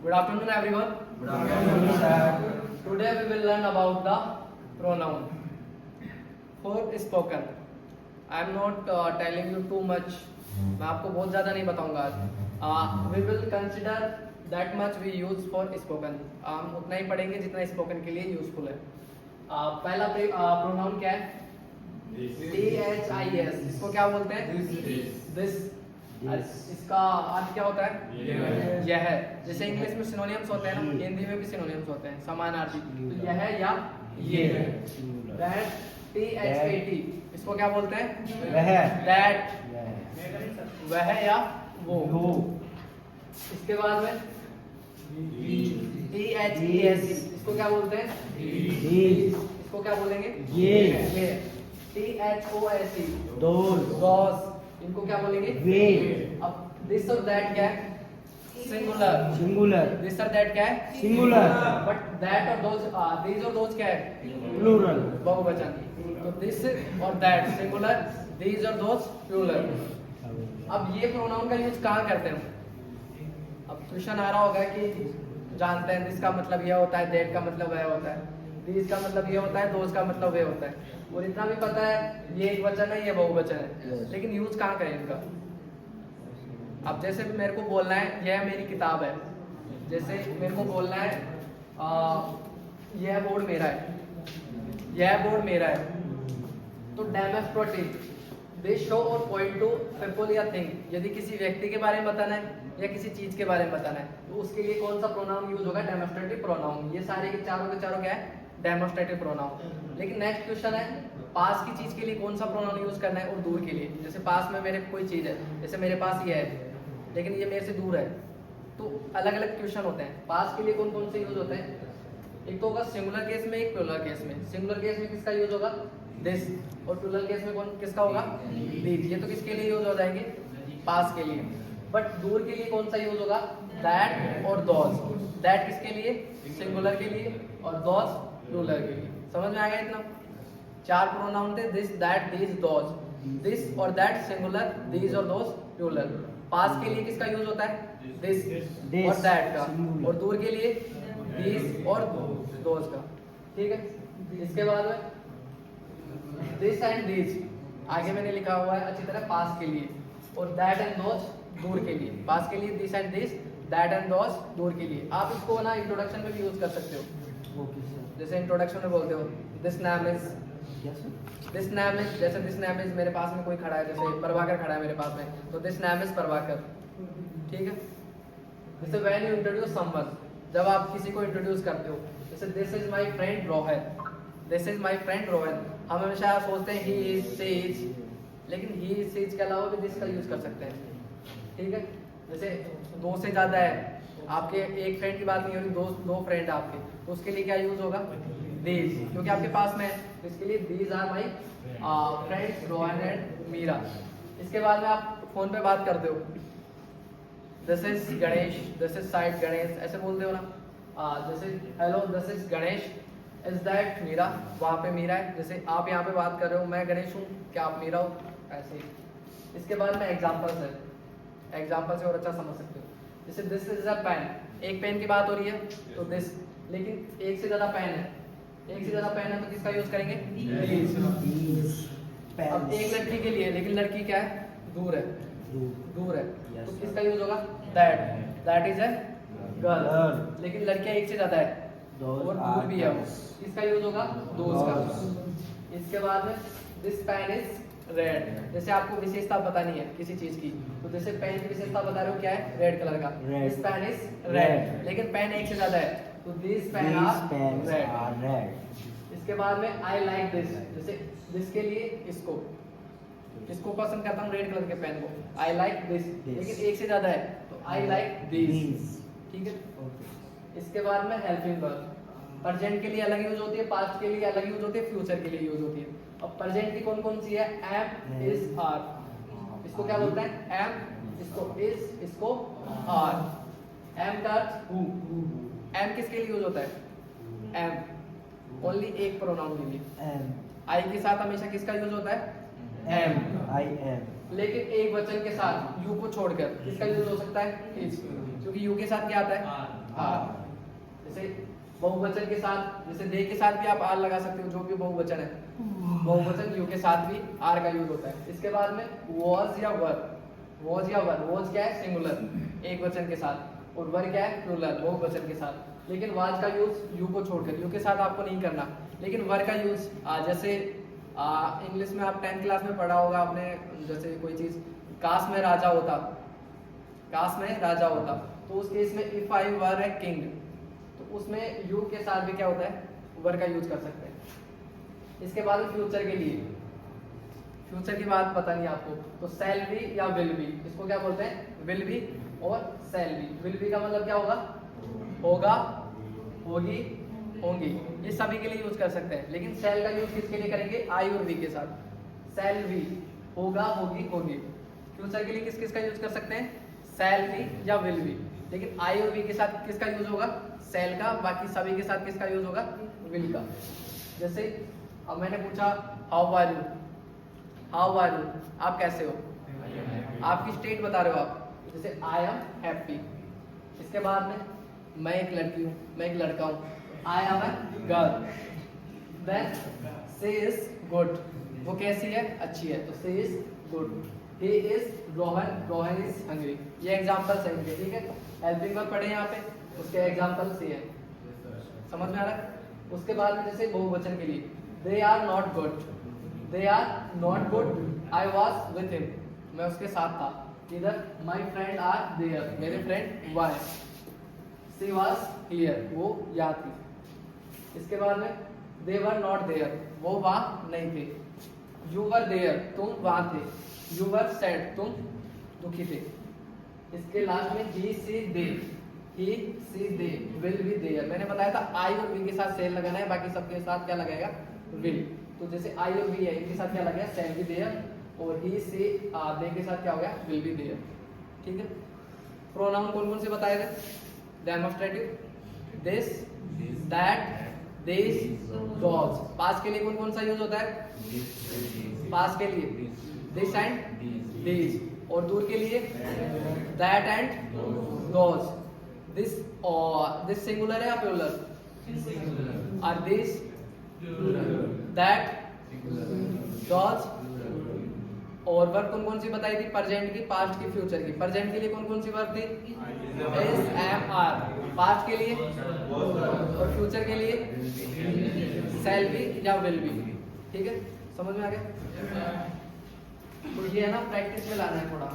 Good afternoon, everyone. Good afternoon, sir. Today we will learn about the pronoun for spoken. I am not telling you too much. मैं आपको बहुत ज़्यादा नहीं बताऊंगा आज. We will consider that much we use for spoken. हम उतना ही पढ़ेंगे जितना spoken के लिए यूजफुल है. पहला प्रोनाउन क्या है? THIS. इसको क्या बोलते हैं? This. इसका अर्थ क्या होता है? यह. जैसे इंग्लिश में सिनोनिम्स होते हैं ना, हिंदी में भी सिनोनिम्स होते हैं समानार्थी. तो यह या ये. That, THAT. इसको क्या बोलते हैं? वह. That. वह या वो. इसके बाद में THES. इसको क्या बोलते हैं? इसको क्या बोलेंगे? ये. THOSE. those. इनको क्या बोलेंगे? वे. अब दिस और दैट क्या है? सिंगुलर. सिंगुलर. दिस और दैट क्या है? सिंगुलर. बट दैट और दोज, दीज और दोज क्या है? प्लूरल. बहुवचन. तो दिस और दैट सिंगुलर, दीज और दोज प्लूरल. अब ये प्रोनाउन का यूज कहाँ करते हैं? अब क्वेश्चन आ रहा होगा कि जानते हैं दिस का मतलब यह होता है, दैट का मतलब वह होता है, दीज का मतलब ये होता है, दोज का मतलब वे होता है. और इतना भी पता है ये एक वचन है, ये बहुवचन है, लेकिन यूज कहाँ करें इनका? अब जैसे मेरे को बोलना है यह मेरी किताब है, जैसे मेरे को बोलना है यह बोर्ड मेरा है, यह बोर्ड मेरा है. तो डेमोस्ट्रेटिव, दिस शो और पॉइंट टू पीपल या थिंग. यदि किसी व्यक्ति के बारे में बताना है या किसी चीज के बारे में बताना है तो उसके लिए कौन सा प्रोनाउन यूज होगा? Demonstrative pronoun. ये सारे के चारों क्या है? Demonstrative pronoun. लेकिन नेक्स्ट क्वेश्चन है पास की चीज के लिए कौन सा प्रोनाउन यूज करना है और दूर के लिए. जैसे पास में मेरे कोई चीज है, जैसे मेरे पास ये है लेकिन ये मेरे से दूर है, तो अलग अलग क्वेश्चन होते हैं. पास के लिए कौन कौन से यूज होते हैं? एक तो होगा सिंगुलर केस में, एक प्लूरल केस में. सिंगुलर केस में किसका यूज होगा? दिस. और प्लूरल केस में कौन किसका होगा? दीज. ये तो किसके लिए यूज हो जाएंगे? पास के लिए. बट दूर के लिए कौन सा यूज होगा? दैट और दोज. दैट किसके लिए? सिंगुलर के लिए. और दोज प्लूरल के लिए. समझ में आ गया इतना? चार प्रोनाउन थे, this, that, these, those. This और दैट सिंगुलर, दीज और दोज प्लूरल. पास के लिए किसका यूज होता है? दिस और दैट का. और दूर के लिए दीज और दोज का. ठीक है. इसके बाद में दिस एंड दीज आगे मैंने लिखा हुआ है अच्छी तरह पास के लिए, और दैट एंड दोज दूर के लिए. पास के लिए this and this, that and those दूर के लिए. आप इसको ना इंट्रोडक्शन में भी यूज कर सकते हो. जैसे इंट्रोडक्शन में बोलते हो this name is, this name is, जैसे दिस नेम इज मेरे पास में कोई खड़ा है, जैसे प्रभाकर खड़ा है मेरे पास में, तो दिस नेम इज प्रभाकर. ठीक है. जैसे व्हेन यू इंट्रोड्यूस समवन, जब आप किसी को इंट्रोड्यूस करते हो, जैसे this is my friend Rohan, this is my friend Rohan. हम हमेशा सोचते हैं ही इज, शी इज, लेकिन ही इज, शी इज के अलावा भी दिस का यूज कर सकते हैं. ठीक है. जैसे दो से ज्यादा है, आपके एक फ्रेंड की बात नहीं हो रही, दो फ्रेंड है आपके, तो उसके लिए क्या यूज होगा? दीज, क्योंकि आपके पास में है. तो इसके लिए these are my friends Rohan and Meera. इसके बाद में आप फोन पे बात करते हो, this is Ganesh, this is side Ganesh, ऐसे बोलते हो ना. जैसे hello this is Ganesh, is that Meera, वहाँ पे मीरा है. जैसे आप यहाँ पे बात कर रहे हो, मैं गणेश हूँ, क्या आप मीरा हो? ऐसे ही. इसके बाद में एग्जाम्पल्स है, एग्जाम्पल से और अच्छा समझ सकते हो. जैसे दिस इज अ पेन, एक पेन की बात हो रही है तो दिस, लेकिन एक से ज्यादा पेन है, एक से ज्यादा पेन है तो किसका यूज करेंगे? अब एक लड़की के लिए, लेकिन लड़की क्या है? दूर है, दूर है, तो किसका यूज होगा? That, that is a girl. लेकिन लड़कियां एक से ज्यादा है और दूर भी है वो, किसका यूज होगा? दोज का. इसके बाद में दिस पेन इज रेड. जैसे आपको विशेषता पता नहीं है किसी चीज की, तो जैसे पेन की विशेषता बता रहे हो क्या है? रेड कलर का. दिस पेन इज रेड, लेकिन पेन एक से ज्यादा है तो दिस पेन आर रेड. इसके बाद में आई लाइक दिस, जैसे दिस के लिए इसको, इसको पसंद करता हूँ रेड कलर के पेन को, आई लाइक दिस, लेकिन एक से ज्यादा है तो आई लाइक दिस. ठीक है. इसके बाद में हेल्पिंग वर्ब, प्रेजेंट के लिए अलग यूज होती है, पास्ट के लिए अलग यूज होती है, फ्यूचर के लिए यूज होती है. अब प्रेजेंट की कौन कौन सी है? Am, is, are. इसको क्या बोलते हैं? एम, इसको इज, इसको आर. एम का हु. एम किसके लिए यूज होता है? एम ओनली एक प्रोनाउन के लिए. आई के साथ हमेशा किसका यूज होता है? एम. I am. लेकिन एक वचन के साथ यू को छोड़कर किसका यूज हो सकता है? इज, क्योंकि यू के साथ क्या आता है? आर। जैसे बहुवचन के साथ, जैसे दे के साथ भी आप आर लगा सकते हो, जो भी बहुवचन है, बहुवचन यू के साथ भी आर का यूज होता है। इसके बाद में वॉज या वर, वॉज या वर, वॉज क्या है? सिंगुलर एक वचन के साथ, और वर क्या है? प्लूरल बहुवचन के साथ। लेकिन वाज का यूज यू को छोड़कर, यू के साथ आपको नहीं करना, लेकिन वर का यूज जैसे इंग्लिश में आप 10th क्लास में पढ़ा होगा आपने, जैसे कोई चीज काश में राजा होता, काश में राजा होता, तो उस केस में if I were a king, तो उसमें यू के साथ भी क्या होता है? वर का यूज कर सकते हैं। इसके बाद फ्यूचर के लिए, फ्यूचर की बात पता नहीं आपको, तो शैल बी या विल बी, इसको क्या बोलते हैं? विल बी और शैल बी। विल बी का मतलब क्या होगा? होगा, होगी, होंगी, ये सभी के लिए यूज कर सकते हैं। लेकिन शैल का यूज किसके लिए करेंगे? आई और वी के साथ। शैल बी होगा, होगी, होगी। फ्यूचर के लिए किस किस का यूज कर सकते हैं? शैल बी या विल बी। लेकिन आई और वी के साथ किसका यूज होगा? शैल का। बाकी सभी के साथ किसका यूज होगा? विल का। जैसे अब मैंने पूछा how are you, how are you, आप कैसे हो? आपकी स्टेट बता रहे हो आप, जैसे आई एम हैप्पी। इसके बाद में मैं एक लड़की हूँ, मैं एक लड़का हूँ, I am a girl. Then she is good, वो कैसी है? अच्छी है, तो she is good. He is Rohan, Rohan is hungry. ये एग्जाम्पल्स हैं इनके, ठीक है? हेल्पिंग वर्ब पढ़े यहाँ पे, उसके एग्जाम्पल्स ये हैं। समझ में आ रहा है? उसके बाद में जैसे बहुवचन के लिए, they are not good, they are not good, I was with him, मैं उसके साथ था। इधर माई फ्रेंड आर देयर, मेरे friend were. She was here, वो यहाँ थी। इसके बाद में दे वर नॉट देयर, वो वहाँ नहीं थे। यू वर देयर, तुम वहाँ थे। यू वर सैड, तुम दुखी थे। इसके लास्ट में ही सी दे, ही सी दे विल बी देयर। मैंने बताया था आई और वी के साथ सेल लगाना है, बाकी सबके साथ क्या लगाएगा? विल। तो जैसे आई और वी है, इनके साथ क्या लगेगा? सेल बी देयर, और ही सी दे के साथ क्या हो गया? Will be there. ठीक है? प्रोनाउन कौन कौन से बताए थे? Demonstrative, this, that, this, those. Past के लिए कौन कौन सा यूज होता है? पास्ट के लिए दिस एंड दिस, और दूर के लिए दैट एंड दोस। दिस और दिस सिंगुलर है या प्लूरल? और दिस, दैट, दोस। और वर्ब कौन कौन सी बताई थी? प्रेजेंट की, पास्ट की, फ्यूचर की। प्रेजेंट के लिए कौन कौन सी वर्ब थी? Is, am, are. पास्ट के लिए और फ्यूचर के लिए शैल बी या विल बी। ठीक है? समझ में आ गया? तो ये है ना, प्रैक्टिस में लाना है थोड़ा।